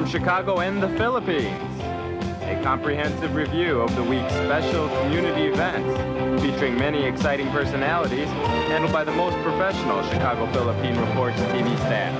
from Chicago and the Philippines. A comprehensive review of the week's special community events, featuring many exciting personalities, handled by the most professional Chicago Philippine Reports TV staff.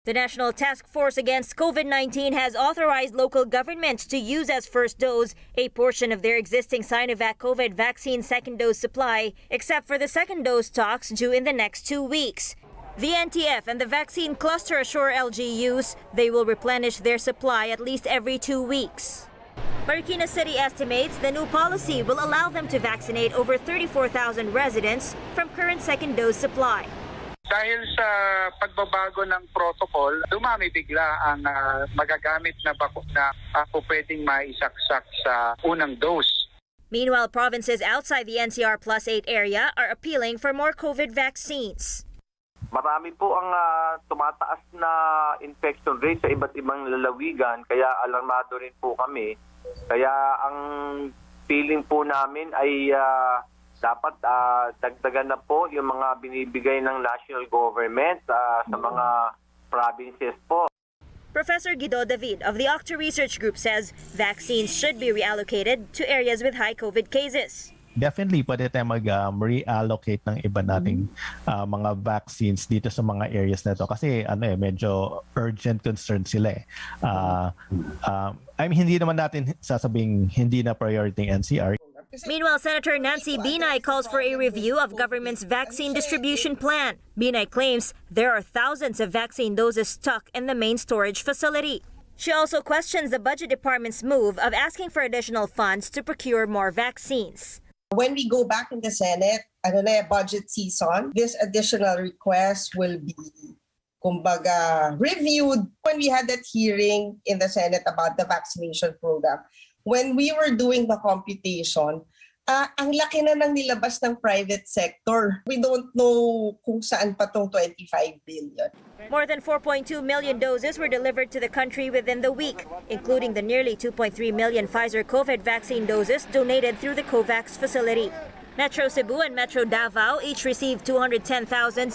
The National Task Force Against COVID-19 has authorized local governments to use as first dose a portion of their existing Sinovac COVID vaccine second dose supply, except for the second dose stocks due in the next 2 weeks. The NTF and the vaccine cluster assure LGUs they will replenish their supply at least every 2 weeks. Marikina City estimates the new policy will allow them to vaccinate over 34,000 residents from current second dose supply. Dahil sa pagbabago ng protocol, dumami bigla ang magagamit na bakuna ako pwedeng maisaksak sa unang dose. Meanwhile, provinces outside the NCR Plus 8 area are appealing for more COVID vaccines. Marami po ang tumataas na infection rate sa iba't ibang lalawigan, kaya alarmado rin po kami. Kaya ang feeling po namin ay dapat dagdagan na po yung mga binibigay ng national government sa mga provinces po. Professor Guido David of the Octa Research Group says vaccines should be reallocated to areas with high COVID cases. Definitely, pwede tayo mag-reallocate ng iba nating mga vaccines dito sa mga areas na to kasi medyo urgent concern sila eh. Hindi naman natin sasabing hindi na priority ng NCR. Meanwhile, Senator Nancy Binay calls for a review of government's vaccine distribution plan. Binay claims there are thousands of vaccine doses stuck in the main storage facility. She also questions the Budget Department's move of asking for additional funds to procure more vaccines. When we go back in the Senate, budget season, this additional request will be reviewed. When we had that hearing in the Senate about the vaccination program, when we were doing the computation, ang laki na ng nilabas ng private sector. We don't know kung saan pa tong 25 billion. More than 4.2 million doses were delivered to the country within the week, including the nearly 2.3 million Pfizer COVID vaccine doses donated through the COVAX facility. Metro Cebu and Metro Davao each received 210,600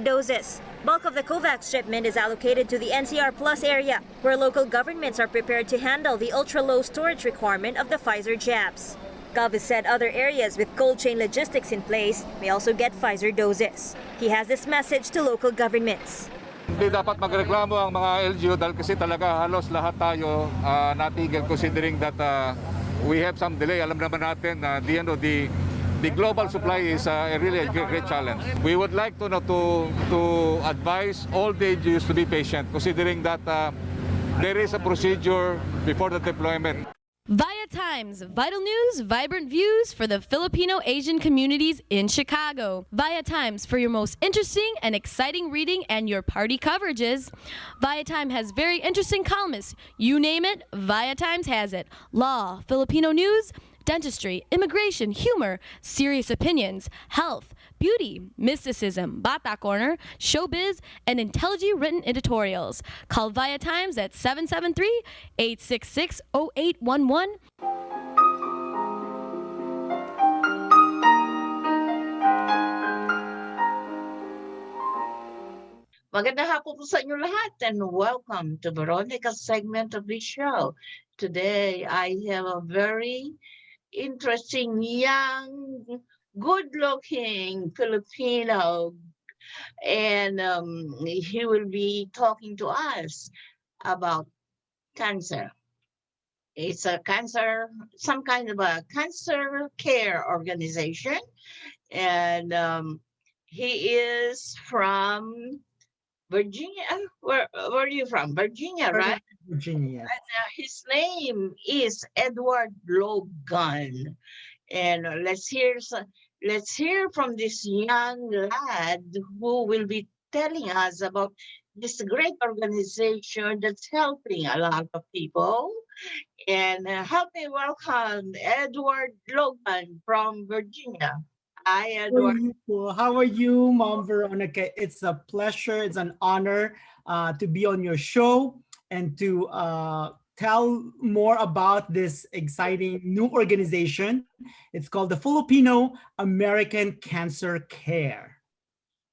doses. Bulk of the COVAX shipment is allocated to the NCR Plus area, where local governments are prepared to handle the ultra-low storage requirement of the Pfizer jabs. Galvez said other areas with cold chain logistics in place may also get Pfizer doses. He has this message to local governments. Hindi dapat magreklamo ang mga LGU dahil kasi talaga halos lahat tayo natigil considering that we have some delay. Alam naman natin na the end of the global supply is really a great challenge. We would like to advise all the LGUs to be patient considering that there is a procedure before the deployment. ViaTimes, vital news, vibrant views for the Filipino Asian communities in Chicago. ViaTimes for your most interesting and exciting reading and your party coverages. ViaTime has very interesting columnists. You name it, ViaTimes has it. Law, Filipino news, dentistry, immigration, humor, serious opinions, health, beauty, mysticism, Bata Corner, showbiz, and intelligently written editorials. Call ViaTimes at 773-866-0811. Magandang hapon po sa inyo lahat and welcome to Veronica's segment of this show. Today, I have a very interesting, young, good-looking Filipino, and he will be talking to us about cancer. It's a cancer, some kind of a cancer care organization, and he is from Virginia. Where are you from? Virginia, right? Virginia, yes. And his name is Edward Logan. And let's hear from this young lad who will be telling us about this great organization that's helping a lot of people. And help me welcome Edward Logan from Virginia. Hi, Edward. How are you, Mom Veronica? It's a pleasure. It's an honor to be on your show and to tell more about this exciting new organization. It's called the Filipino American Cancer Care.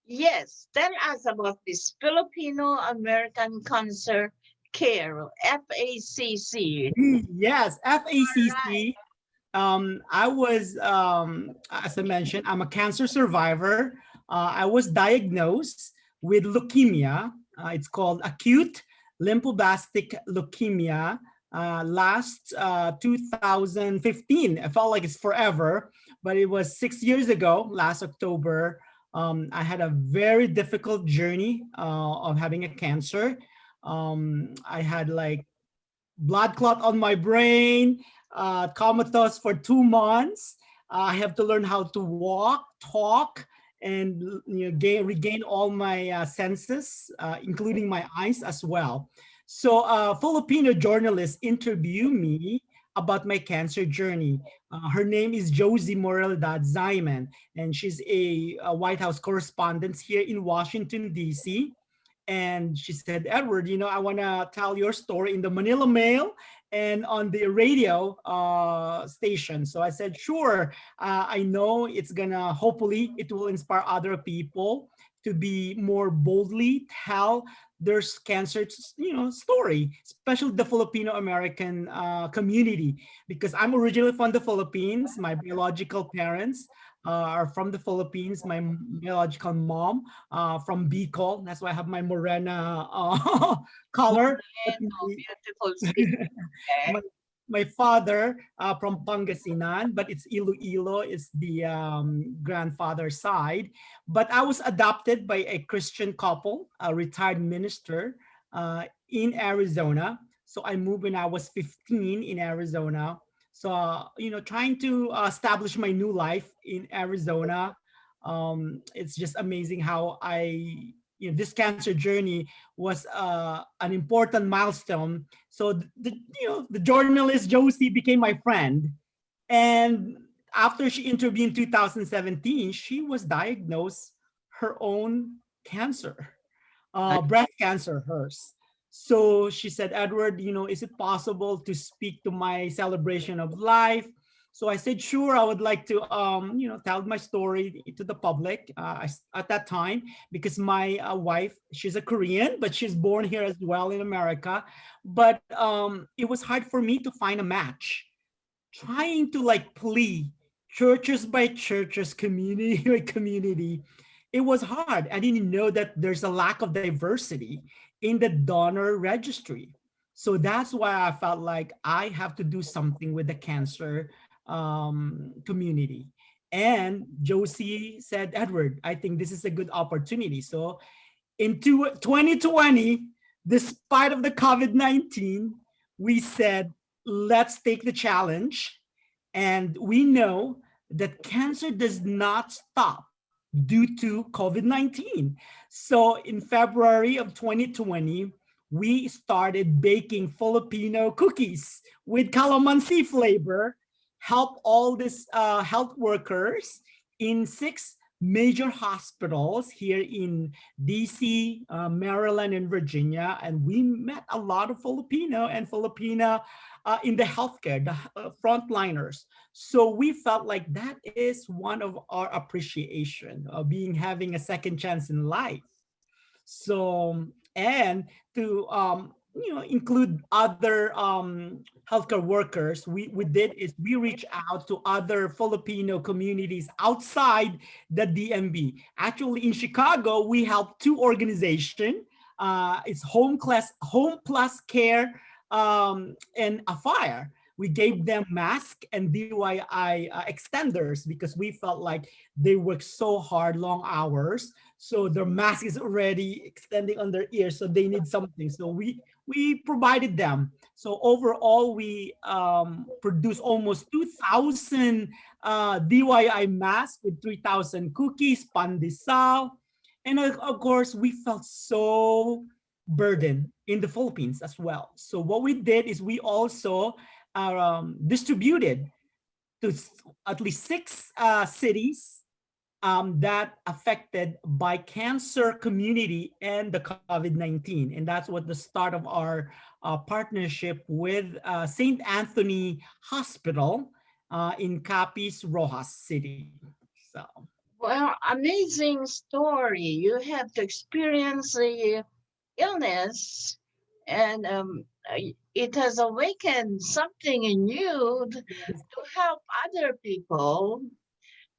Yes, tell us about this Filipino American Cancer Care, FACC. Yes, FACC. I was, as I mentioned, I'm a cancer survivor. I was diagnosed with leukemia. It's called acute lymphoblastic leukemia last 2015. I felt like it's forever, but it was 6 years ago, last October. I had a very difficult journey of having a cancer. I had like blood clot on my brain, comatose for 2 months. I have to learn how to walk, talk, and regain all my senses, including my eyes as well. So Filipino journalist interviewed me about my cancer journey. Her name is Josie Morelidad Zyman, and she's a White House correspondent here in Washington, D.C. And she said, Edward, I want to tell your story in the Manila Mail and on the radio station. So I said, sure. I know it's gonna, hopefully it will inspire other people to be more boldly tell their cancer, story, especially the Filipino American community, because I'm originally from the Philippines. My biological parents are from the Philippines. My biological mom from Bicol. That's why I have my morena color. Beautiful skin. My father from Pangasinan, but it's Iloilo is the grandfather side. But I was adopted by a Christian couple, a retired minister in Arizona. So I moved when I was 15 in Arizona. So, trying to establish my new life in Arizona. It's just amazing how this cancer journey was an important milestone. So the journalist Josie became my friend, and after she interviewed in 2017, she was diagnosed her own cancer, breast cancer, hers. So she said, Edward, is it possible to speak to my celebration of life? So I said, sure, I would like to, tell my story to the public at that time, because my wife, she's a Korean, but she's born here as well in America. But it was hard for me to find a match, trying to plea churches by churches, community by community. It was hard. I didn't know that there's a lack of diversity in the donor registry. So that's why I felt like I have to do something with the cancer community. And Josie said, Edward, I think this is a good opportunity. So in 2020, despite of the COVID-19, we said, let's take the challenge. And we know that cancer does not stop due to COVID-19. So in February of 2020, we started baking Filipino cookies with calamansi flavor, help all these health workers in 6 major hospitals here in DC, Maryland, and Virginia. And we met a lot of Filipino and Filipina in the healthcare, the frontliners. So we felt like that is one of our appreciation of having a second chance in life. So, and to include other healthcare workers, we reach out to other Filipino communities outside the DMV. Actually, in Chicago, we help 2 organizations. It's Home Plus Care and Afire. We gave them masks and DIY extenders because we felt like they work so hard, long hours. So their mask is already extending on their ears, so they need something. So we provided them. So overall, we produced almost 2,000 DIY masks with 3,000 cookies, pandesal. And of course, we felt so burdened in the Philippines as well. So what we did is we also distributed to at least 6 cities that affected by cancer community and the COVID-19. And that's what the start of our partnership with St. Anthony Hospital in Capiz, Rojas City. So. Well, amazing story. You have to experience the illness, and it has awakened something in you to help other people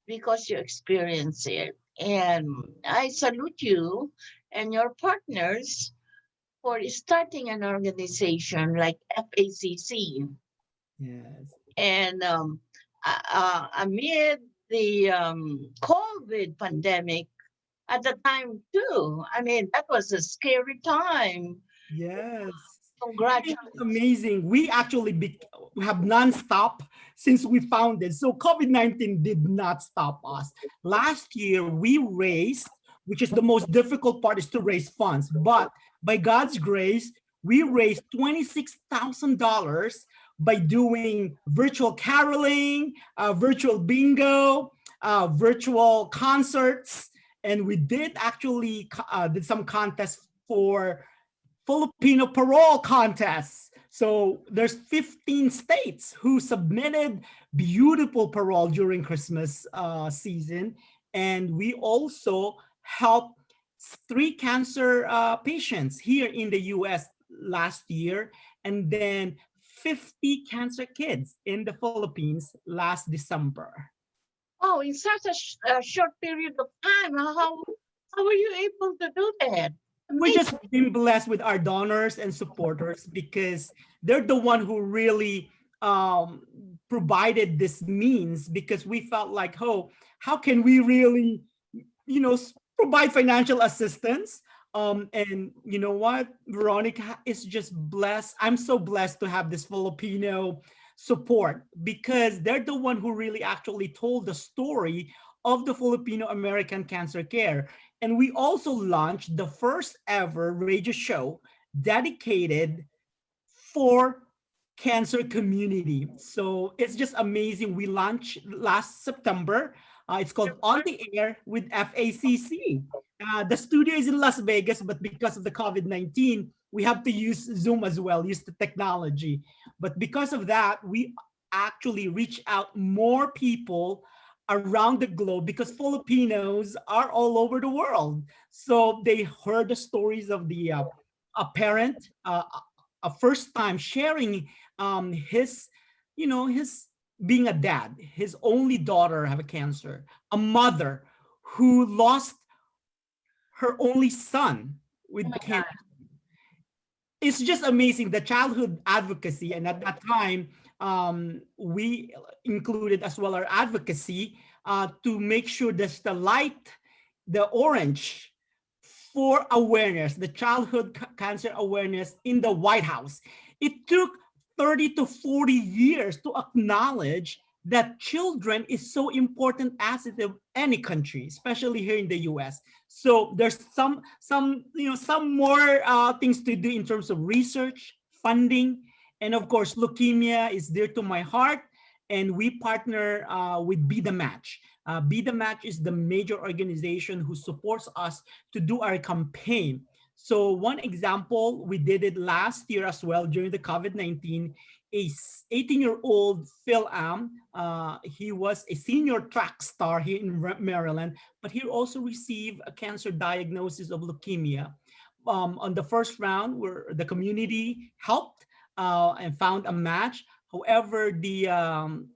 because you experience it. And I salute you and your partners for starting an organization like FACC. Yes. And amid the COVID pandemic at the time too. I mean, that was a scary time. Yes. Congratulations. It's amazing. We actually have non-stop since we founded. So COVID-19 did not stop us. Last year, we raised, which is the most difficult part, is to raise funds. But by God's grace, we raised $26,000 by doing virtual caroling, virtual bingo, virtual concerts. And we did actually did some contests for Filipino parole contests. So there's 15 states who submitted beautiful parole during Christmas season. And we also helped 3 cancer patients here in the US last year, and then 50 cancer kids in the Philippines last December. Oh, in such a short period of time, how were you able to do that? We just been blessed with our donors and supporters because they're the one who really provided this means, because we felt like, oh, how can we really, provide financial assistance? And you know what, Veronica is just blessed. I'm so blessed to have this Filipino support, because they're the one who really actually told the story of the Filipino American cancer care. And we also launched the first ever radio show dedicated for cancer community. So it's just amazing. We launched last September. It's called On the Air with FACC. The studio is in Las Vegas, but because of the COVID-19, we have to use Zoom as well, use the technology. But because of that, we actually reach out more people around the globe, because Filipinos are all over the world. So they heard the stories of the a parent, a first time sharing his being a dad, his only daughter have a cancer, a mother who lost her only son with cancer. It's just amazing, the childhood advocacy. And at that time, we included as well our advocacy to make sure there's the light, the orange for awareness, the childhood cancer awareness in the White House. It took 30 to 40 years to acknowledge that children is so important asset of any country, especially here in the US. So there's some more things to do in terms of research, funding, and of course, leukemia is dear to my heart. And we partner with Be The Match. Be The Match is the major organization who supports us to do our campaign. So one example, we did it last year as well during the COVID-19. A 18-year-old Phil Am, he was a senior track star here in Maryland, but he also received a cancer diagnosis of leukemia. On the first round, where the community helped and found a match. However, the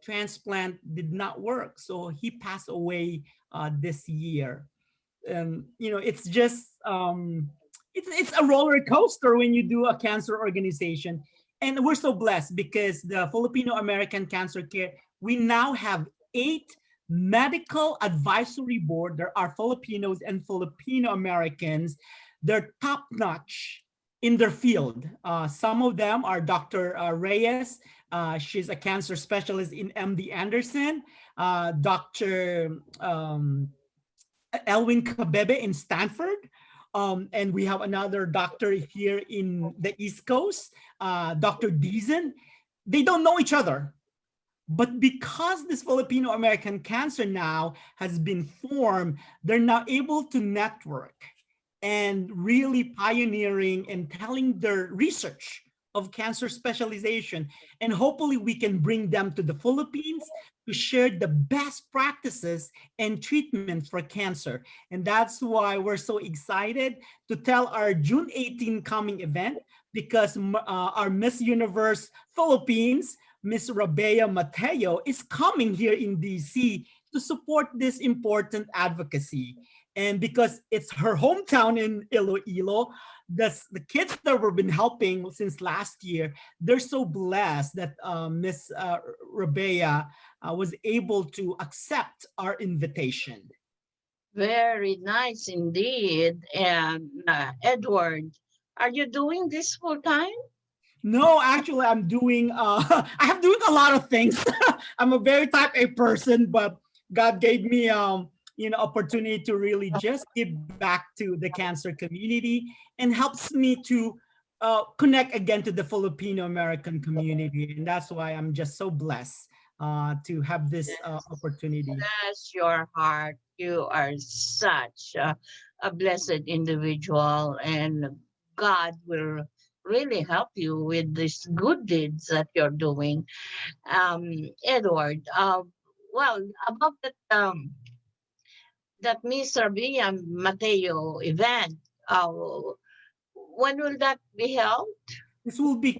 transplant did not work, so he passed away this year. It's just it's a roller coaster when you do a cancer organization. And we're so blessed because the Filipino American Cancer Care, we now have 8 medical advisory board. There are Filipinos and Filipino Americans. They're top-notch in their field. Some of them are Dr. Reyes. She's a cancer specialist in MD Anderson. Dr. Elwin Cabebe in Stanford. And we have another doctor here in the East Coast, Dr. Deason. They don't know each other, But because this Filipino American Cancer now has been formed, they're now able to network and really pioneering and telling their research of cancer specialization. And hopefully we can bring them to the Philippines to share the best practices and treatments for cancer. And that's why we're so excited to tell our June 18 coming event, because our Miss Universe Philippines, Miss Rabea Mateo, is coming here in DC to support this important advocacy. And because it's her hometown in Iloilo, the kids that we've been helping since last year, they're so blessed that Miss Rabea was able to accept our invitation. Very nice indeed. And Edward, are you doing this full time? No, actually, I'm doing. I'm doing a lot of things. I'm a very type A person, but God gave me opportunity to really just give back to the cancer community, and helps me to connect again to the Filipino American community, and that's why I'm just so blessed to have this opportunity. Bless your heart. You are such a blessed individual, and God will really help you with these good deeds that you're doing. Edward, well, about that Miss Rabia Mateo event, when will that be held? This will be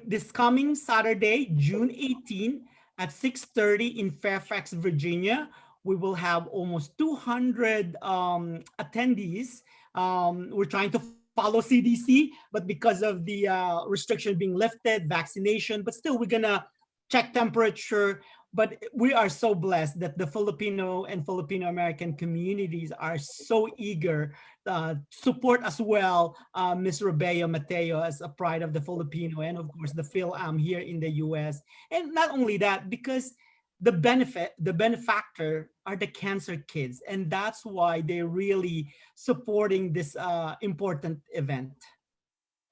this coming Saturday, June 18 at 6:30 in Fairfax, Virginia. We will have almost 200 attendees. We're trying to follow CDC, but because of the restriction being lifted, vaccination, but still we're gonna check temperature. But we are so blessed that the Filipino and Filipino American communities are so eager to support as well Ms. Rabea Mateo as a pride of the Filipino, and of course the Phil-Am here in the US. And not only that, because the benefactor are the cancer kids, and that's why they're really supporting this important event.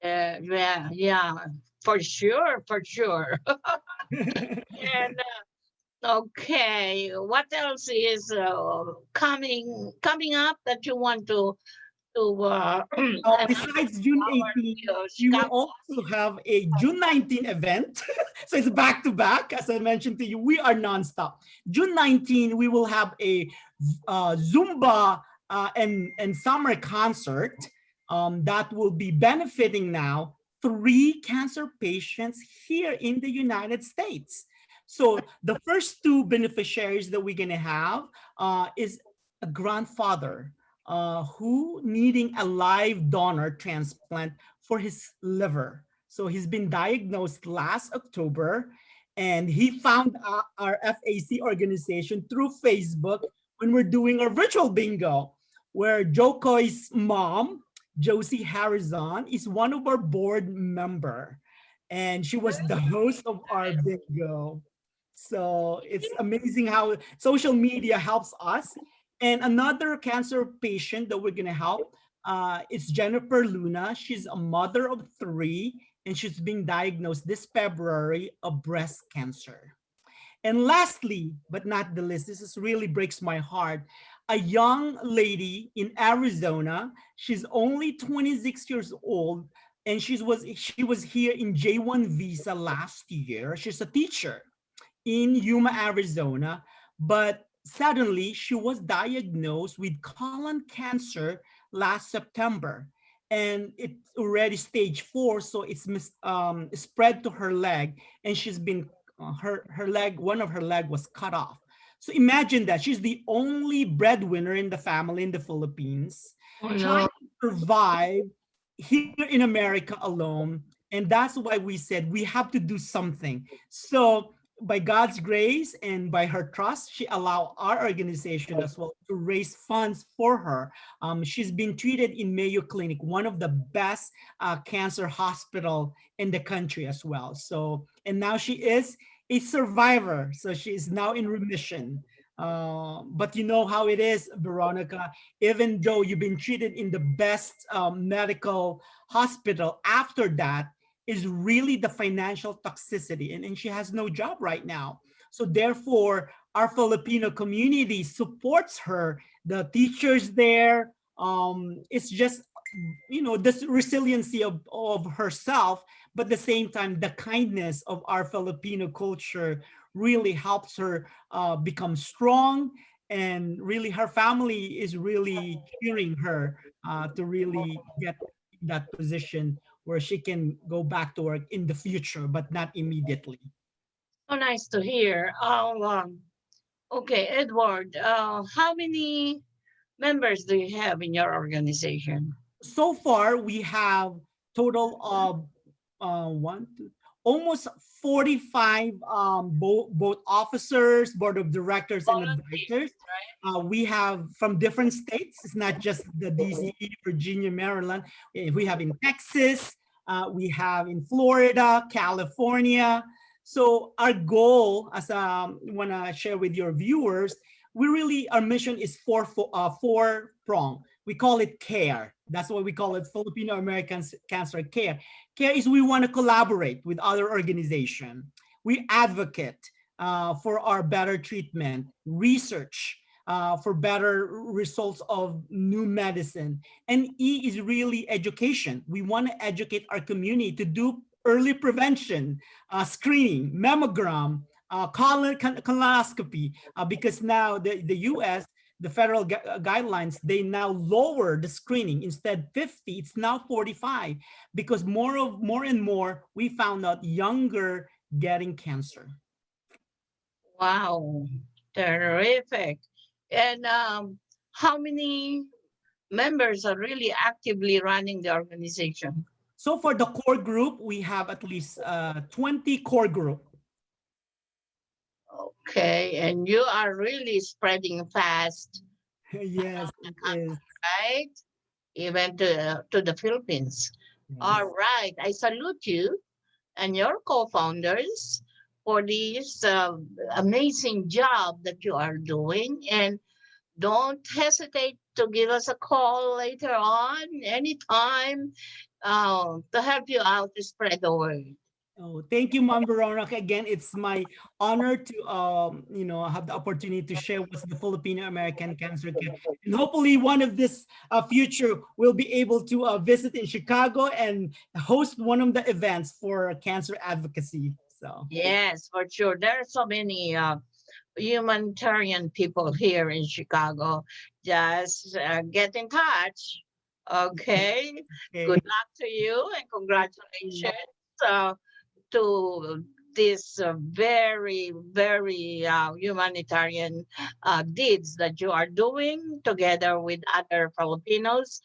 Yeah, for sure, for sure. And okay, what else is coming up that you want to besides June 18, we will also have a June 19 event. So it's back to back. As I mentioned to you, we are nonstop. June 19, we will have a Zumba and summer concert that will be benefiting now 3 cancer patients here in the United States. So the first 2 beneficiaries that we're gonna have is a grandfather who needing a live donor transplant for his liver. So he's been diagnosed last October, and he found our FACC organization through Facebook when we're doing our virtual bingo, where Jokoy's mom, Josie Harrison, is one of our board member, and she was the host of our bingo. So it's amazing how social media helps us. And another cancer patient that we're gonna help is Jennifer Luna. She's a mother of 3, and she's being diagnosed this February of breast cancer. And lastly, but not the least, this is really breaks my heart. A young lady in Arizona. She's only 26 years old, and she was here in J1 visa last year. She's a teacher in Yuma, Arizona, but suddenly she was diagnosed with colon cancer last September, and it's already stage 4, so it's spread to her leg, and she's been her leg, one of her leg was cut off. So imagine that she's the only breadwinner in the family in the Philippines, trying to survive here in America alone. And that's why we said we have to do something. So by God's grace and by her trust, she allowed our organization as well to raise funds for her. She's been treated in Mayo Clinic, one of the best cancer hospital in the country as well. So, and now she is a survivor. So she is now in remission. But you know how it is, Veronica, even though you've been treated in the best medical hospital, after that is really the financial toxicity. And she has no job right now. So therefore, our Filipino community supports her. The teachers there, it's just, this resiliency of herself, but at the same time, the kindness of our Filipino culture really helps her become strong. And really, her family is really cheering her to really get that position where she can go back to work in the future, but not immediately. So nice to hear. Okay, Edward, how many members do you have in your organization? So far, we have total of almost 45 both officers, board of directors, and advisors. We have from different states. It's not just the DC, Virginia, Maryland. We have in Texas. We have in Florida, California. So our goal, as I want to share with your viewers, our mission is four-pronged. We call it CARE. That's what we call it, Filipino American Cancer Care. CARE is we want to collaborate with other organizations. We advocate for our better treatment, research for better results of new medicine. And E is really education. We want to educate our community to do early prevention, screening, mammogram, colonoscopy, because now the US, the federal guidelines, they now lower the screening. Instead 50, it's now 45, because more and more we found out younger getting cancer. Wow, terrific. And how many members are really actively running the organization? So for the core group, we have at least 20 core group. Okay, and you are really spreading fast. Yes, it is. Right? Even to the Philippines. Yes. All right, I salute you and your co-founders for this amazing job that you are doing. And don't hesitate to give us a call later on, anytime, to help you out to spread the word. Oh, thank you, Ma'am Veronica. Again, it's my honor to have the opportunity to share what's the Filipino American Cancer Care. And hopefully one of this future will be able to visit in Chicago and host one of the events for cancer advocacy. So yes, for sure. There are so many humanitarian people here in Chicago. Just get in touch. Okay. Good luck to you and congratulations to this very, very humanitarian deeds that you are doing together with other Filipinos.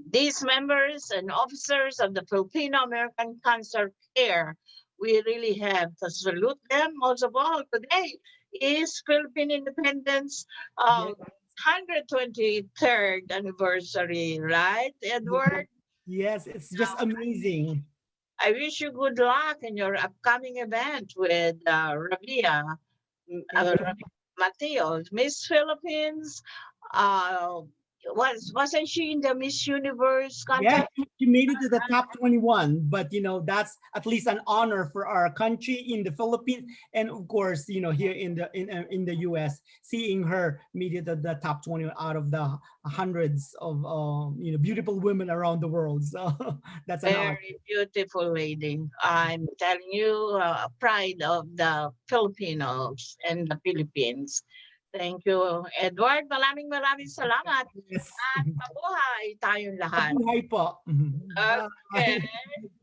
These members and officers of the Filipino American Cancer Care, we really have to salute them. Most of all, today is Philippine Independence 123rd anniversary, right, Edward? Yes, it's just amazing. I wish you good luck in your upcoming event with Rabia Mateos, Miss Philippines. Wasn't she in the Miss Universe contest? Yeah, she made it to the top 21, but that's at least an honor for our country in the Philippines, and of course, here in the US, seeing her made it to the top 20 out of the hundreds of beautiful women around the world. So that's an honor. Very beautiful lady. I'm telling you, pride of the Filipinos and the Philippines. Thank you, Edward. Maraming salamat. Yes. At mabuhay tayong lahat. Mabuhay po. Okay.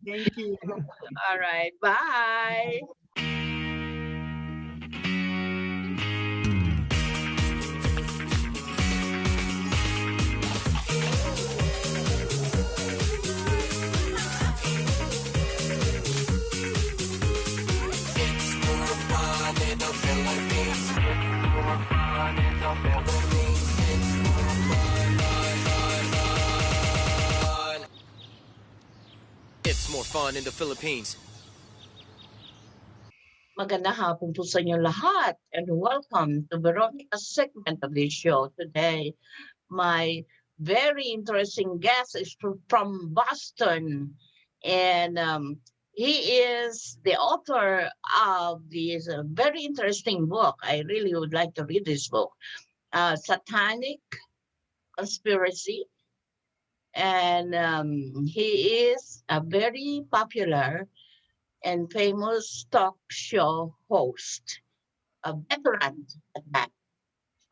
Thank you. All right. Bye. It's more fun in the Philippines. Magandang hapon po sa inyo lahat and welcome to Veronica's segment of this show today. My very interesting guest is from Boston, and He is the author of this very interesting book. I really would like to read this book, Satanic Conspiracy. And he is a very popular and famous talk show host, a veteran at that.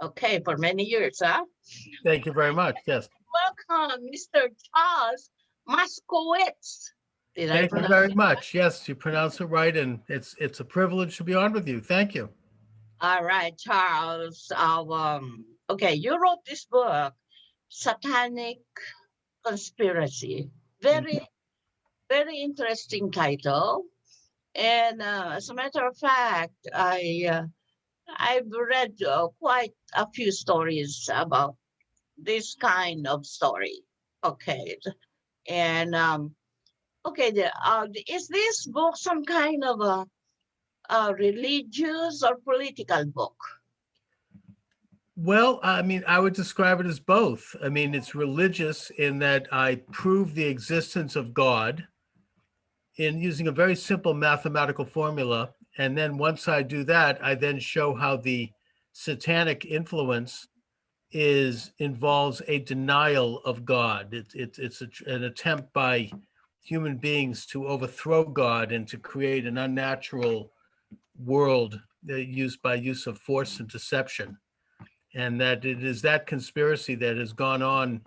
Okay, for many years, huh? Thank you very much. Yes. Welcome, Mr. Charles Moskowitz. Did I Thank you pronounce very it? much. Yes, you pronounce it right, and it's a privilege to be on with you. Thank you. All right, Charles. Okay, you wrote this book, Satanic Conspiracy. Very, very interesting title. And as a matter of fact, I've read quite a few stories about this kind of story. Okay, and okay, is this book some kind of a religious or political book? Well, I mean, I would describe it as both. I mean, it's religious in that I prove the existence of God in using a very simple mathematical formula. And then once I do that, I then show how the satanic influence involves a denial of God. It's an attempt by human beings to overthrow God and to create an unnatural world used by use of force and deception. And that it is that conspiracy that has gone on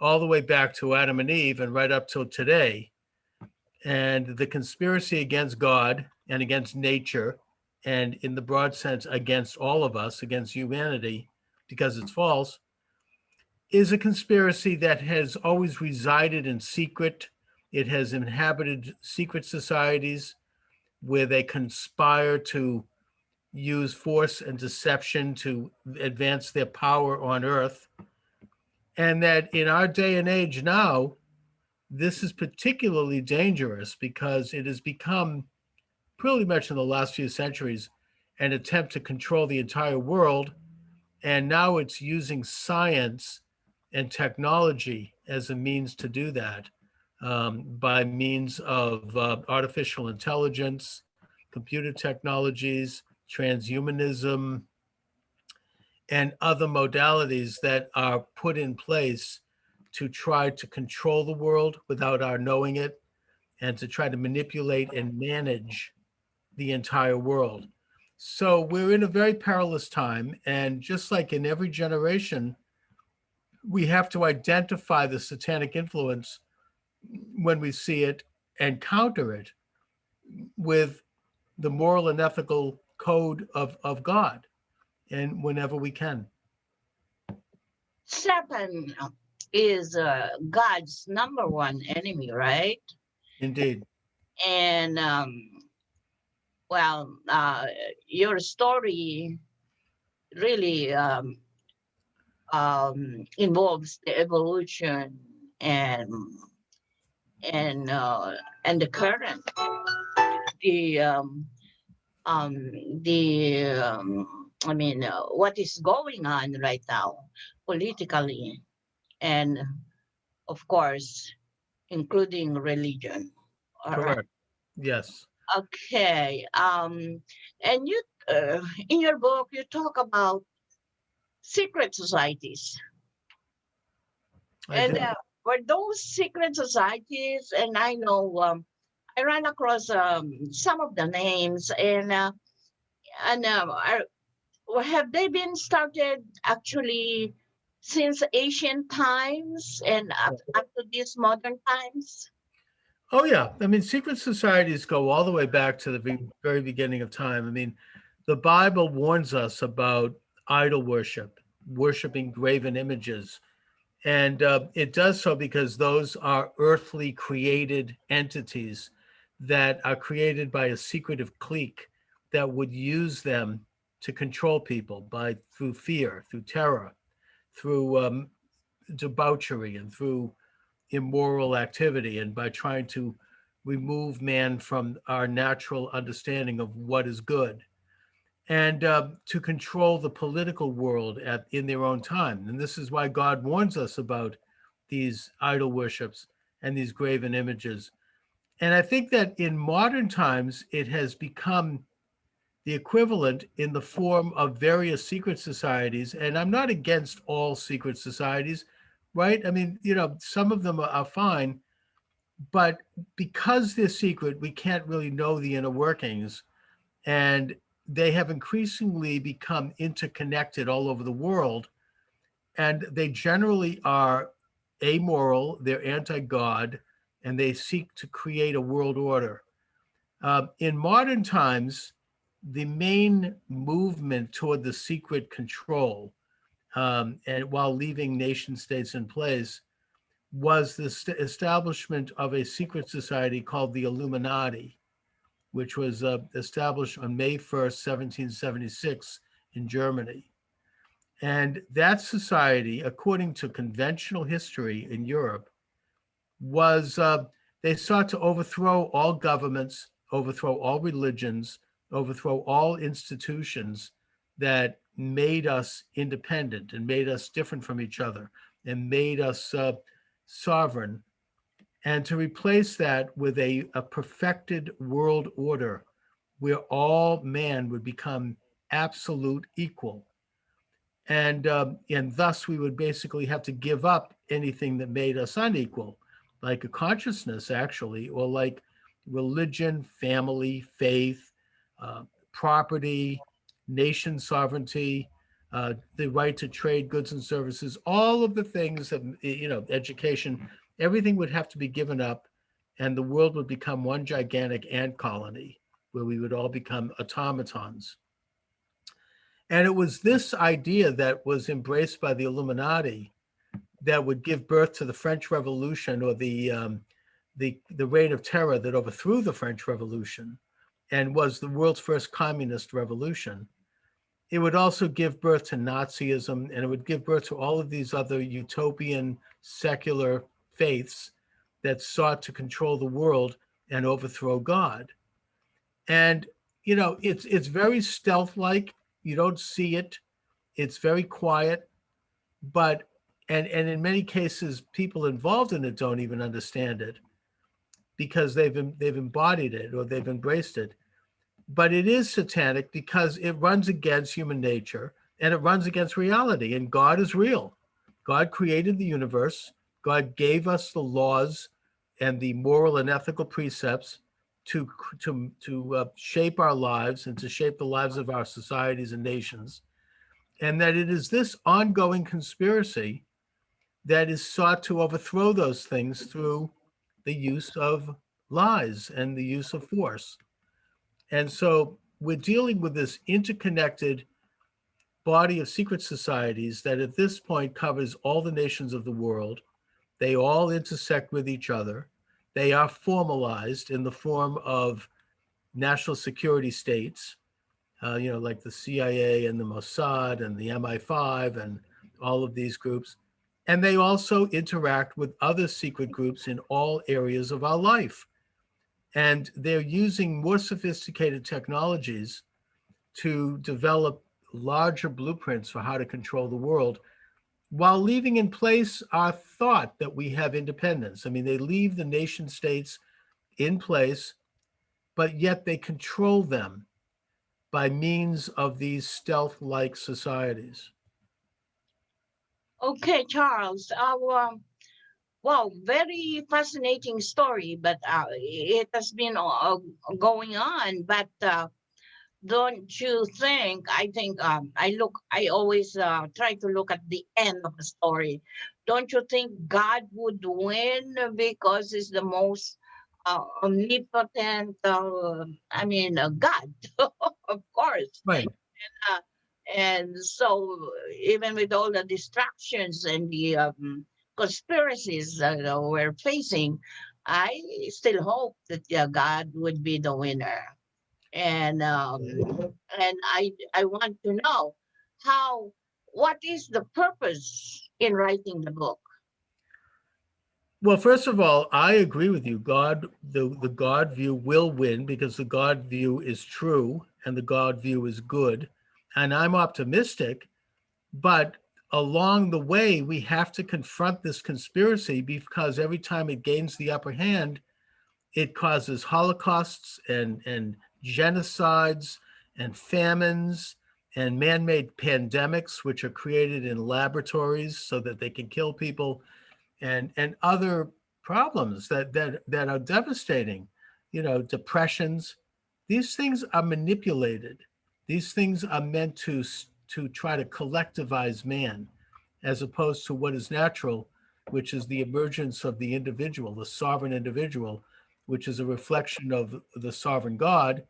all the way back to Adam and Eve and right up till today. And the conspiracy against God and against nature, and in the broad sense, against all of us, against humanity, because it's false, is a conspiracy that has always resided in secret. It has inhabited secret societies where they conspire to use force and deception to advance their power on earth. And that in our day and age now, this is particularly dangerous because it has become, pretty much in the last few centuries, an attempt to control the entire world. And now it's using science and technology as a means to do that, by means of artificial intelligence, computer technologies, transhumanism, and other modalities that are put in place to try to control the world without our knowing it, and to try to manipulate and manage the entire world. So we're in a very perilous time. And just like in every generation, we have to identify the satanic influence when we see it and counter it with the moral and ethical code of God, and whenever we can. Satan is God's number one enemy, right? Indeed. And well, your story really involves the evolution and the current, what is going on right now politically, and of course, including religion. All right. Correct. Yes. Okay. And you, in your book, you talk about secret societies. And were those secret societies, and I know I ran across some of the names, and have they been started actually since ancient times and up to these modern times? Oh, yeah. I mean, secret societies go all the way back to the very beginning of time. I mean, the Bible warns us about idol worship, worshiping graven images. And it does so because those are earthly created entities that are created by a secretive clique that would use them to control people through fear, through terror, through debauchery, and through immoral activity, and by trying to remove man from our natural understanding of what is good, and to control the political world in their own time. And this is why God warns us about these idol worships and these graven images. And I think that in modern times, it has become the equivalent in the form of various secret societies. And I'm not against all secret societies, right? I mean, some of them are fine, but because they're secret, we can't really know the inner workings. And they have increasingly become interconnected all over the world. And they generally are amoral, they're anti-God, and they seek to create a world order. In modern times, the main movement toward the secret control, and while leaving nation states in place, was the establishment of a secret society called the Illuminati, which was established on May 1st, 1776 in Germany. And that society, according to conventional history in Europe, was they sought to overthrow all governments, overthrow all religions, overthrow all institutions that made us independent and made us different from each other and made us sovereign, and to replace that with a perfected world order where all man would become absolute equal. And thus we would basically have to give up anything that made us unequal, like a consciousness, actually, or like religion, family, faith, property, nation sovereignty, the right to trade goods and services, all of the things that, education, everything would have to be given up, and the world would become one gigantic ant colony where we would all become automatons. And it was this idea that was embraced by the Illuminati that would give birth to the French Revolution, or the reign of terror that overthrew the French Revolution and was the world's first communist revolution. It would also give birth to Nazism, and it would give birth to all of these other utopian secular faiths that sought to control the world and overthrow God. And, it's very stealth-like. You don't see it. It's very quiet, but and in many cases, people involved in it don't even understand it because they've embodied it or they've embraced it. But it is satanic because it runs against human nature and it runs against reality. And God is real. God created the universe. God gave us the laws and the moral and ethical precepts to shape our lives and to shape the lives of our societies and nations. And that it is this ongoing conspiracy that is sought to overthrow those things through the use of lies and the use of force. And so we're dealing with this interconnected body of secret societies that at this point covers all the nations of the world. They all intersect with each other. They are formalized in the form of national security states, like the CIA and the Mossad and the MI5 and all of these groups. And they also interact with other secret groups in all areas of our life. And they're using more sophisticated technologies to develop larger blueprints for how to control the world, while leaving in place our thought that we have independence. I mean, they leave the nation states in place, but yet they control them by means of these stealth-like societies. Okay, Charles. Well, very fascinating story, but it has been going on. But don't you think? I always try to look at the end of the story. Don't you think God would win because he's the most omnipotent? God, of course. Right. And so, even with all the distractions and the conspiracies that we're facing, I still hope that God would be the winner. And I want to know what is the purpose in writing the book? Well, first of all, I agree with you. The God view will win because the God view is true and the God view is good. And I'm optimistic, but along the way, we have to confront this conspiracy because every time it gains the upper hand, It causes holocausts and genocides and famines and man-made pandemics, which are created in laboratories so that they can kill people, and other problems that are devastating. You know, depressions. These things are manipulated. These things are meant to try to collectivize man, as opposed to what is natural, which is the emergence of the individual, the sovereign individual, which is a reflection of the sovereign God,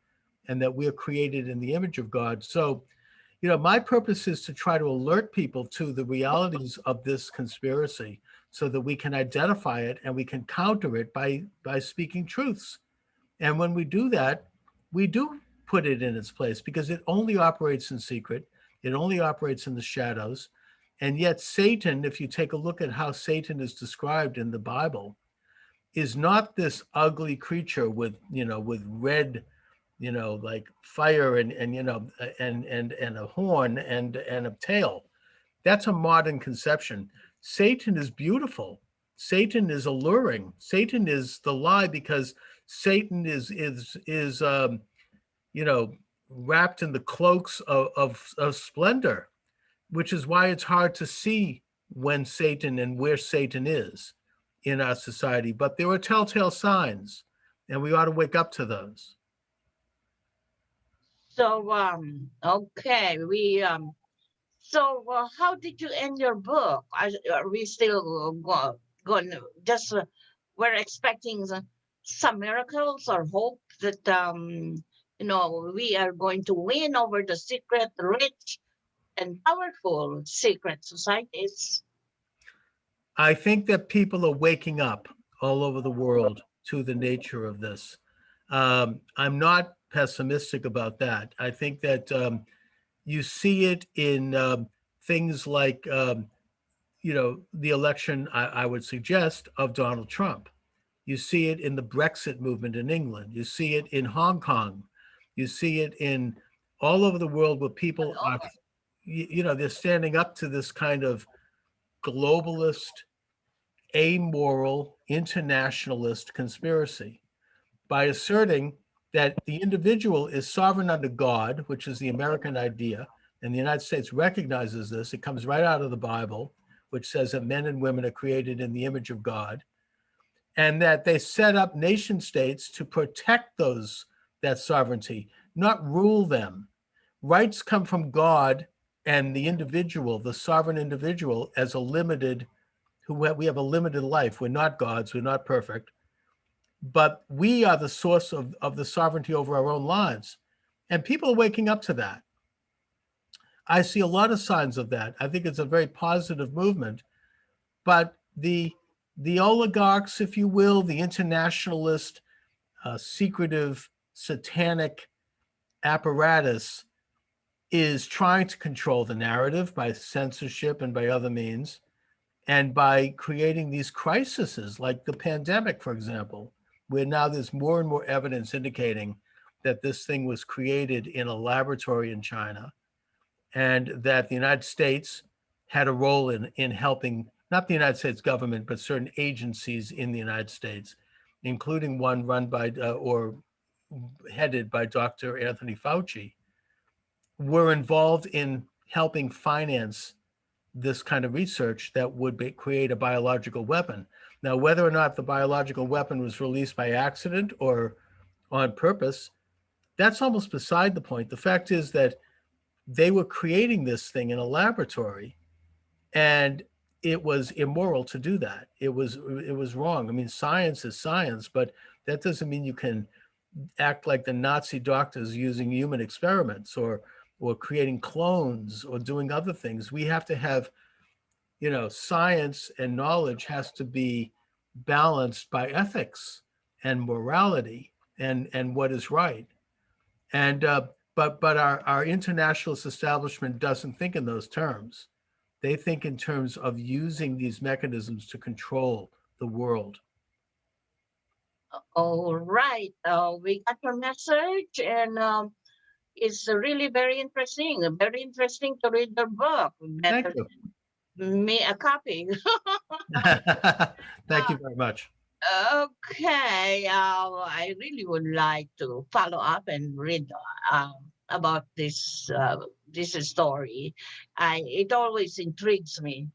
and that we are created in the image of God. So, you know, my purpose is to try to alert people to the realities of this conspiracy so that we can identify it and we can counter it by speaking truths. And when we do that, we do put it in its place, because it only operates in secret. It only operates in the shadows. And yet Satan, if you take a look at how Satan is described in the Bible, is not this ugly creature with, you know, with red, you know, like fire and you know, and a horn and a tail. That's a modern conception. Satan is beautiful. Satan is alluring. Satan is the lie, because Satan is you know, wrapped in the cloaks of splendor, which is why it's hard to see when Satan and where Satan is in our society. But there are telltale signs, and we ought to wake up to those. So, okay, how did you end your book? Are we still going? Just we're expecting some miracles or hope that you know, we are going to win over the secret, rich, and powerful secret societies. I think that people are waking up all over the world to the nature of this. I'm not pessimistic about that. I think that you see it in things like, you know, the election, I would suggest, of Donald Trump. You see it in the Brexit movement in England. You see it in Hong Kong. You see it in all over the world where people are, you know, they're standing up to this kind of globalist, amoral, internationalist conspiracy by asserting that the individual is sovereign under God, which is the American idea, and the United States recognizes this. It comes right out of the Bible, which says that men and women are created in the image of God, and that they set up nation states to protect that sovereignty, not rule them. Rights come from God and the individual, the sovereign individual, as a limited, we have a limited life. We're not gods, we're not perfect, but we are the source of the sovereignty over our own lives. And people are waking up to that. I see a lot of signs of that. I think it's a very positive movement, but the oligarchs, if you will, the internationalist, secretive, satanic apparatus is trying to control the narrative by censorship and by other means, and by creating these crises like the pandemic, for example, where now there's more and more evidence indicating that this thing was created in a laboratory in China, and that the United States had a role in helping, not the United States government, but certain agencies in the United States, including one run by or headed by Dr. Anthony Fauci, were involved in helping finance this kind of research that would create a biological weapon. Now, whether or not the biological weapon was released by accident or on purpose, that's almost beside the point. The fact is that they were creating this thing in a laboratory, and it was immoral to do that. It was wrong. I mean, science is science, but that doesn't mean you can act like the Nazi doctors using human experiments or creating clones or doing other things. We have to have, you know, science and knowledge has to be balanced by ethics and morality and what is right. And but our internationalist establishment doesn't think in those terms. They think in terms of using these mechanisms to control the world. All right, we got your message, and it's really very interesting to read the book. Thank you. Me a copy. Thank you very much. Okay, I really would like to follow up and read about this story. It always intrigues me.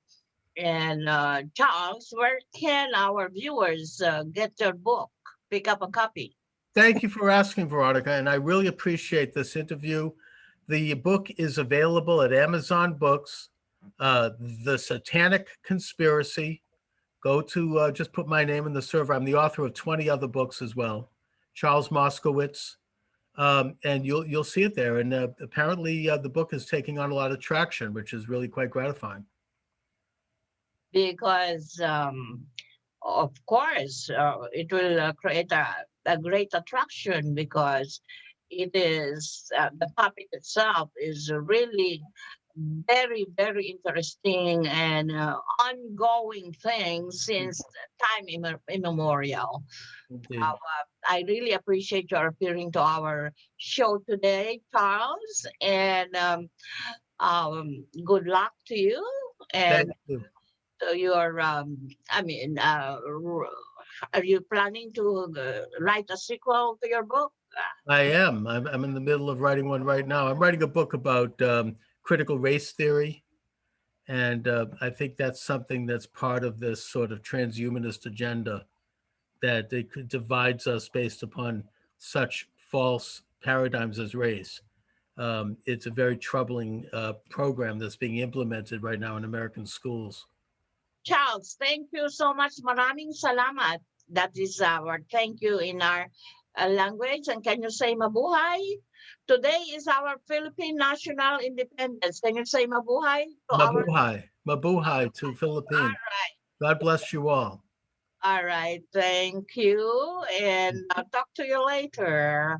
And Charles, where can our viewers get your book? Pick up a copy. Thank you for asking, Veronica, and I really appreciate this interview. The book is available at Amazon Books, The Satanic Conspiracy. Go to, just put my name in the server. I'm the author of 20 other books as well, Charles Moskowitz, and you'll see it there. And apparently the book is taking on a lot of traction, which is really quite gratifying. Because, of course, it will create a great attraction because it is, the topic itself is really very, very interesting and ongoing thing since time immemorial. I really appreciate your appearing to our show today, Charles, and good luck to you. And Thank you. so you're, are you planning to write a sequel to your book? I am. I'm in the middle of writing one right now. I'm writing a book about critical race theory. And I think that's something that's part of this sort of transhumanist agenda, that it divides us based upon such false paradigms as race. It's a very troubling program that's being implemented right now in American schools. Charles, thank you so much. Maraming salamat. That is our thank you in our language. And can you say mabuhay? Today is our Philippine National Independence. Can you say mabuhay? Mabuhay. Mabuhay to Philippines. All right. God bless you all. All right. Thank you. And I'll talk to you later.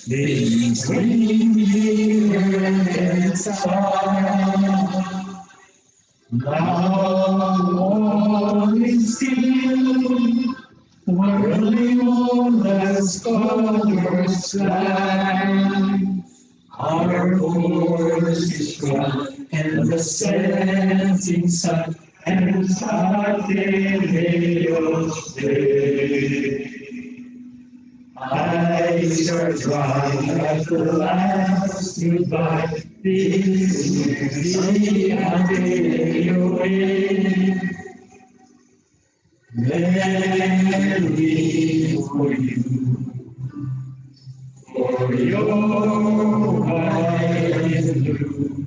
Between here and far, now all is still, whirling on the scholar's line. Our course is run, and the setting sun, and Tateneo's day. Eyes are dry at the last goodbye. This is the away. Merry for you, for your white and blue.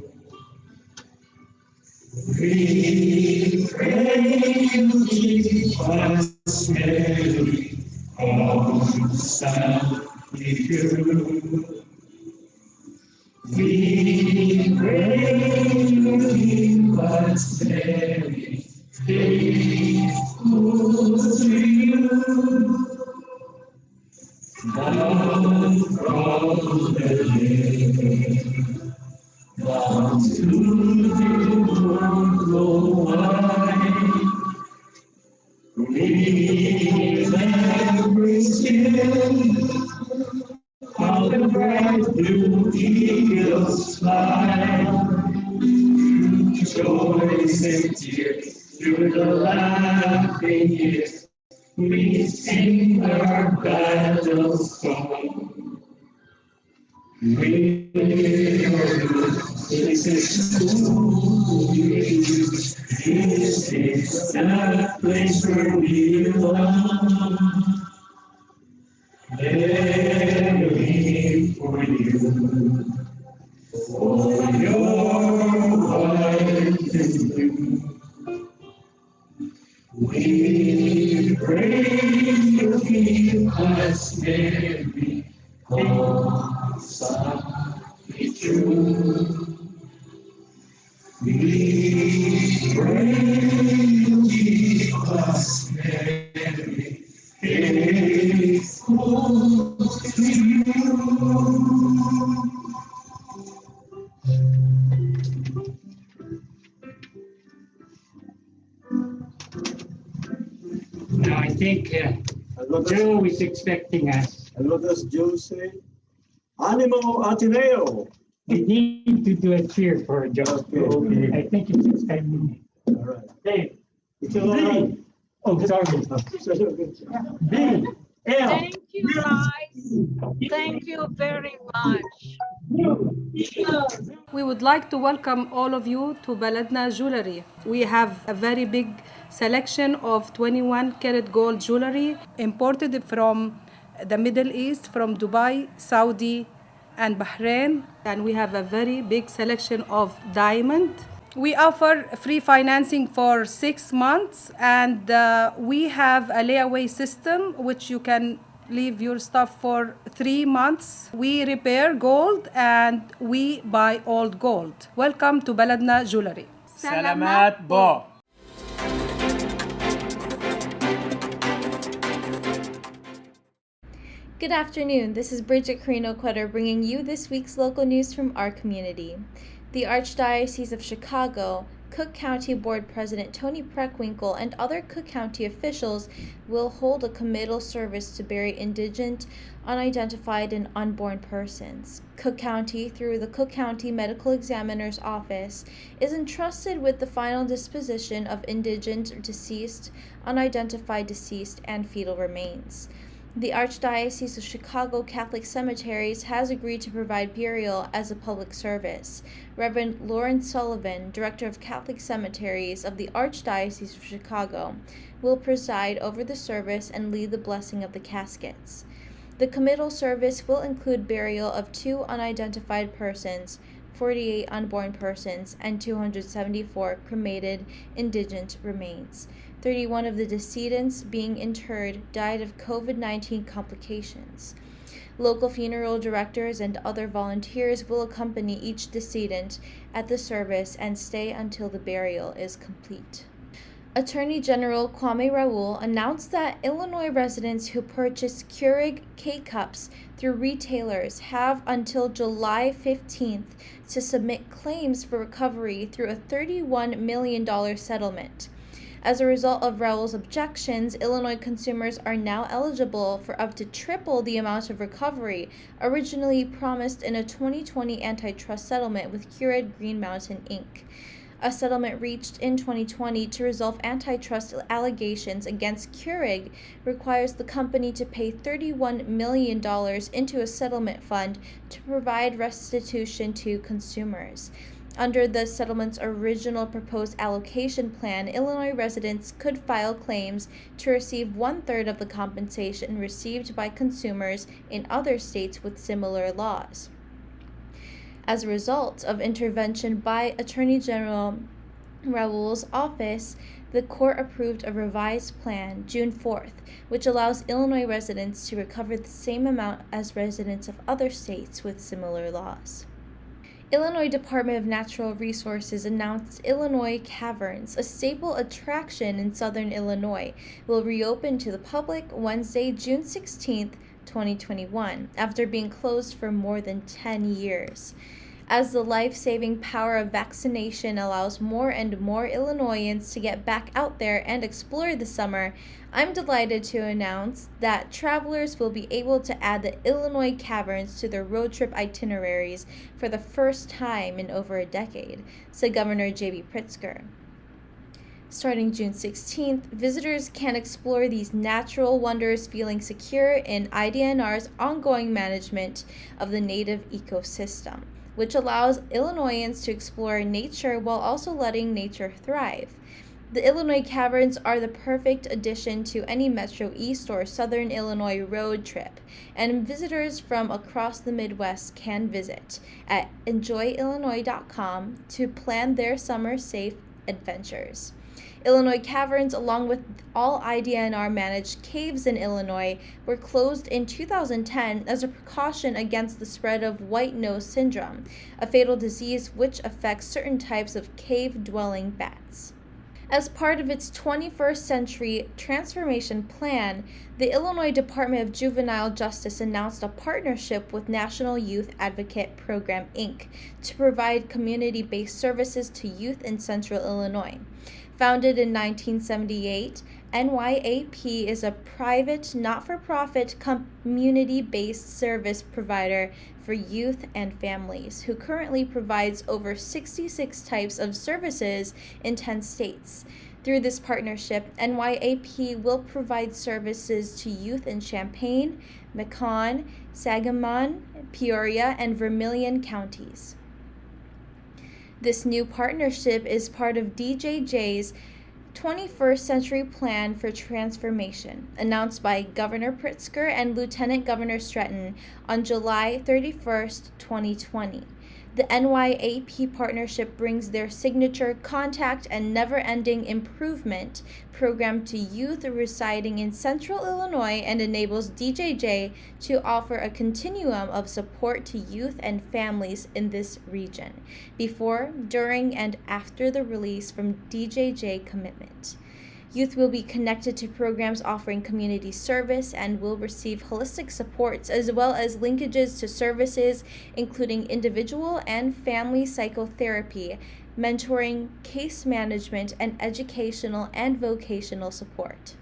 We pray you keep us merry. Constantly true. We pray you keep us very faithful to you. Down from the lake, down to the world wide. Remember still how the bright blue eagles fly, joys and tears through the laughing years. We sing our battle song. We this is who this is the place where we belong. Merry for you, for your white and blue. We pray you keep us merry, constantly true. We pray you keep us merry, faithful to you. think Joe is expecting us. What does Joe say? Animo Ateneo. We need to do a cheer for Joe. Okay. I think it's his time. All right. Hey, It's all right. oh, sorry. B, L. Thank you, guys. Thank you very much. We would like to welcome all of you to Baladna Jewelry. We have a very big selection of 21 karat gold jewelry imported from the Middle East, from Dubai, Saudi, and Bahrain. And we have a very big selection of diamond. We offer free financing for 6 months, and we have a layaway system which you can leave your stuff for 3 months. We repair gold and we buy old gold. Welcome to Baladna Jewelry. Salamat po. Good afternoon. This is Brigitte Carino Cueter bringing you this week's local news from our community. The Archdiocese of Chicago, Cook County Board President Tony Preckwinkle, and other Cook County officials will hold a committal service to bury indigent, unidentified, and unborn persons. Cook County, through the Cook County Medical Examiner's Office, is entrusted with the final disposition of indigent, deceased, unidentified deceased, and fetal remains. The Archdiocese of Chicago Catholic Cemeteries has agreed to provide burial as a public service. Reverend Lawrence Sullivan, Director of Catholic Cemeteries of the Archdiocese of Chicago, will preside over the service and lead the blessing of the caskets. The committal service will include burial of 2 unidentified persons, 48 unborn persons, and 274 cremated indigent remains. 31 of the decedents being interred died of COVID-19 complications. Local funeral directors and other volunteers will accompany each decedent at the service and stay until the burial is complete. Attorney General Kwame Raoul announced that Illinois residents who purchase Keurig K-Cups through retailers have until July 15th to submit claims for recovery through a $31 million settlement. As a result of Raoul's objections, Illinois consumers are now eligible for up to triple the amount of recovery originally promised in a 2020 antitrust settlement with Keurig Green Mountain, Inc. A settlement reached in 2020 to resolve antitrust allegations against Keurig requires the company to pay $31 million into a settlement fund to provide restitution to consumers. Under the settlement's original proposed allocation plan, Illinois residents could file claims to receive 1/3 of the compensation received by consumers in other states with similar laws. As a result of intervention by Attorney General Raoul's office, the court approved a revised plan June 4th, which allows Illinois residents to recover the same amount as residents of other states with similar laws. Illinois Department of Natural Resources announced Illinois Caverns, a staple attraction in southern Illinois, will reopen to the public Wednesday, June 16th, 2021, after being closed for more than 10 years. As the life-saving power of vaccination allows more and more Illinoisans to get back out there and explore the summer, I'm delighted to announce that travelers will be able to add the Illinois Caverns to their road trip itineraries for the first time in over a decade, said Governor J.B. Pritzker. Starting June 16th, visitors can explore these natural wonders feeling secure in IDNR's ongoing management of the native ecosystem, which allows Illinoisans to explore nature while also letting nature thrive. The Illinois Caverns are the perfect addition to any Metro East or Southern Illinois road trip, and visitors from across the Midwest can visit at enjoyillinois.com to plan their summer safe adventures. Illinois Caverns, along with all IDNR-managed caves in Illinois, were closed in 2010 as a precaution against the spread of white nose syndrome, a fatal disease which affects certain types of cave-dwelling bats. As part of its 21st Century Transformation Plan, the Illinois Department of Juvenile Justice announced a partnership with National Youth Advocate Program, Inc. to provide community-based services to youth in Central Illinois. Founded in 1978, NYAP is a private, not-for-profit, community-based service provider for youth and families who currently provides over 66 types of services in 10 states. Through this partnership, NYAP will provide services to youth in Champaign, Macon, Sangamon, Peoria, and Vermilion counties. This new partnership is part of DJJ's 21st Century Plan for Transformation, announced by Governor Pritzker and Lieutenant Governor Stratton on July 31st, 2020. The NYAP partnership brings their signature Contact and Never-Ending Improvement program to youth residing in Central Illinois and enables DJJ to offer a continuum of support to youth and families in this region, before, during, and after the release from DJJ commitment. Youth will be connected to programs offering community service and will receive holistic supports as well as linkages to services including individual and family psychotherapy, mentoring, case management, and educational and vocational support.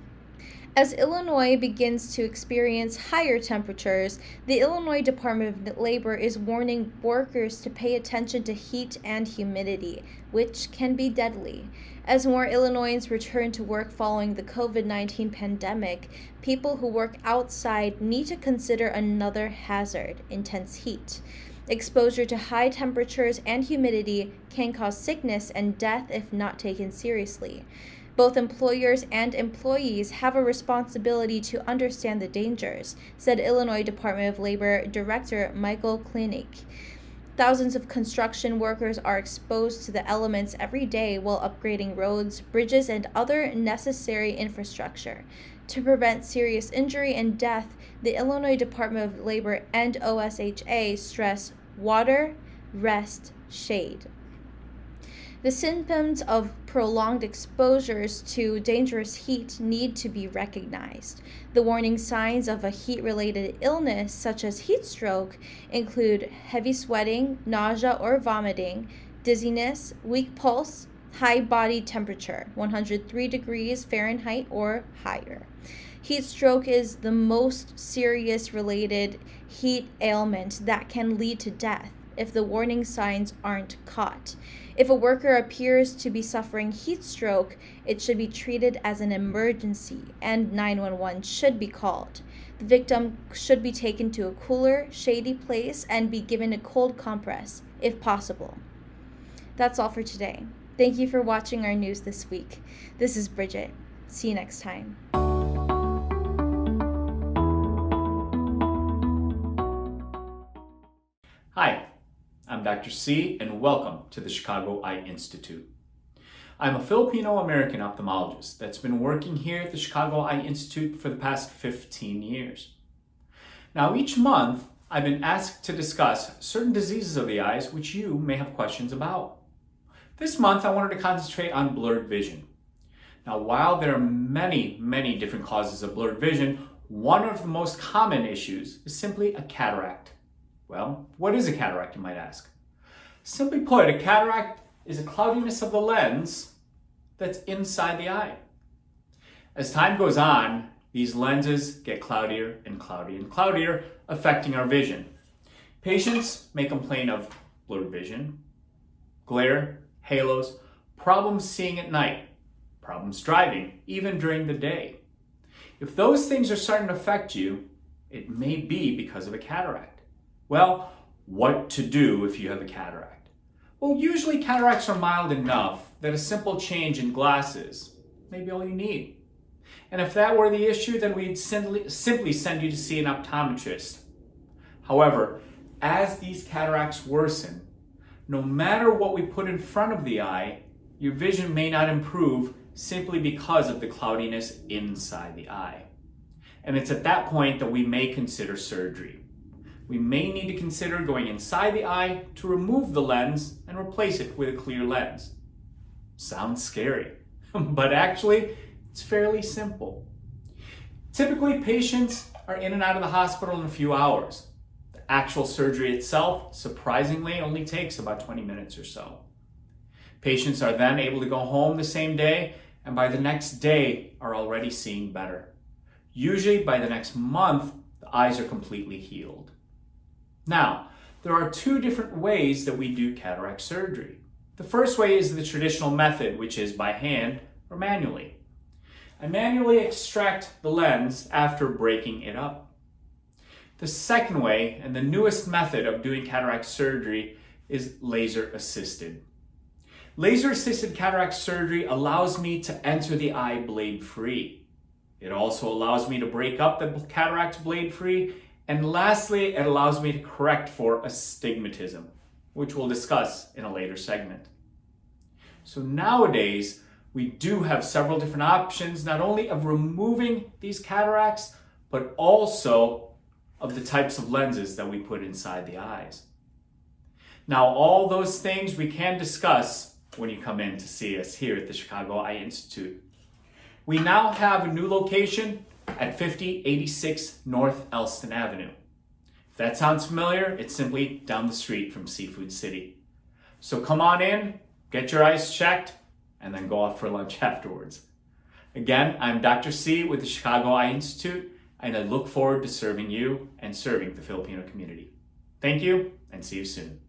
As Illinois begins to experience higher temperatures, the Illinois Department of Labor is warning workers to pay attention to heat and humidity, which can be deadly. As more Illinoisans return to work following the COVID-19 pandemic, people who work outside need to consider another hazard: intense heat. Exposure to high temperatures and humidity can cause sickness and death if not taken seriously. Both employers and employees have a responsibility to understand the dangers, said Illinois Department of Labor Director Michael Klinik. Thousands of construction workers are exposed to the elements every day while upgrading roads, bridges, and other necessary infrastructure. To prevent serious injury and death, the Illinois Department of Labor and OSHA stress water, rest, shade. The symptoms of prolonged exposures to dangerous heat need to be recognized. The warning signs of a heat-related illness, such as heat stroke, include heavy sweating, nausea or vomiting, dizziness, weak pulse, high body temperature, 103 degrees Fahrenheit or higher. Heat stroke is the most serious related heat ailment that can lead to death if the warning signs aren't caught. If a worker appears to be suffering heat stroke, it should be treated as an emergency and 911 should be called. The victim should be taken to a cooler, shady place and be given a cold compress, if possible. That's all for today. Thank you for watching our news this week. This is Brigitte. See you next time. Hi, I'm Dr. C, and welcome to the Chicago Eye Institute. I'm a Filipino American ophthalmologist that's been working here at the Chicago Eye Institute for the past 15 years. Now, each month, I've been asked to discuss certain diseases of the eyes which you may have questions about. This month, I wanted to concentrate on blurred vision. Now, while there are many different causes of blurred vision, one of the most common issues is simply a cataract. Well, what is a cataract, you might ask? Simply put, a cataract is a cloudiness of the lens that's inside the eye. As time goes on, these lenses get cloudier and cloudier and cloudier, affecting our vision. Patients may complain of blurred vision, glare, halos, problems seeing at night, problems driving, even during the day. If those things are starting to affect you, it may be because of a cataract. Well, what to do if you have a cataract? Well, usually cataracts are mild enough that a simple change in glasses may be all you need. And if that were the issue, then we'd simply send you to see an optometrist. However, as these cataracts worsen, no matter what we put in front of the eye, your vision may not improve simply because of the cloudiness inside the eye. And it's at that point that we may consider surgery. We may need to consider going inside the eye to remove the lens and replace it with a clear lens. Sounds scary, but actually it's fairly simple. Typically, patients are in and out of the hospital in a few hours. The actual surgery itself, surprisingly, only takes about 20 minutes or so. Patients are then able to go home the same day and by the next day are already seeing better. Usually by the next month, the eyes are completely healed. Now, there are two different ways that we do cataract surgery. The first way is the traditional method, which is by hand or manually. I manually extract the lens after breaking it up. The second way, and the newest method of doing cataract surgery, is laser-assisted. Laser-assisted cataract surgery allows me to enter the eye blade-free. It also allows me to break up the cataract blade-free, and lastly, it allows me to correct for astigmatism, which we'll discuss in a later segment. So nowadays, we do have several different options, not only of removing these cataracts, but also of the types of lenses that we put inside the eyes. Now, all those things we can discuss when you come in to see us here at the Chicago Eye Institute. We now have a new location at 5086 North Elston Avenue. If that sounds familiar, it's simply down the street from Seafood City. So come on in, get your eyes checked, and then go out for lunch afterwards. Again, I'm Dr. C with the Chicago Eye Institute, and I look forward to serving you and serving the Filipino community. Thank you, and see you soon.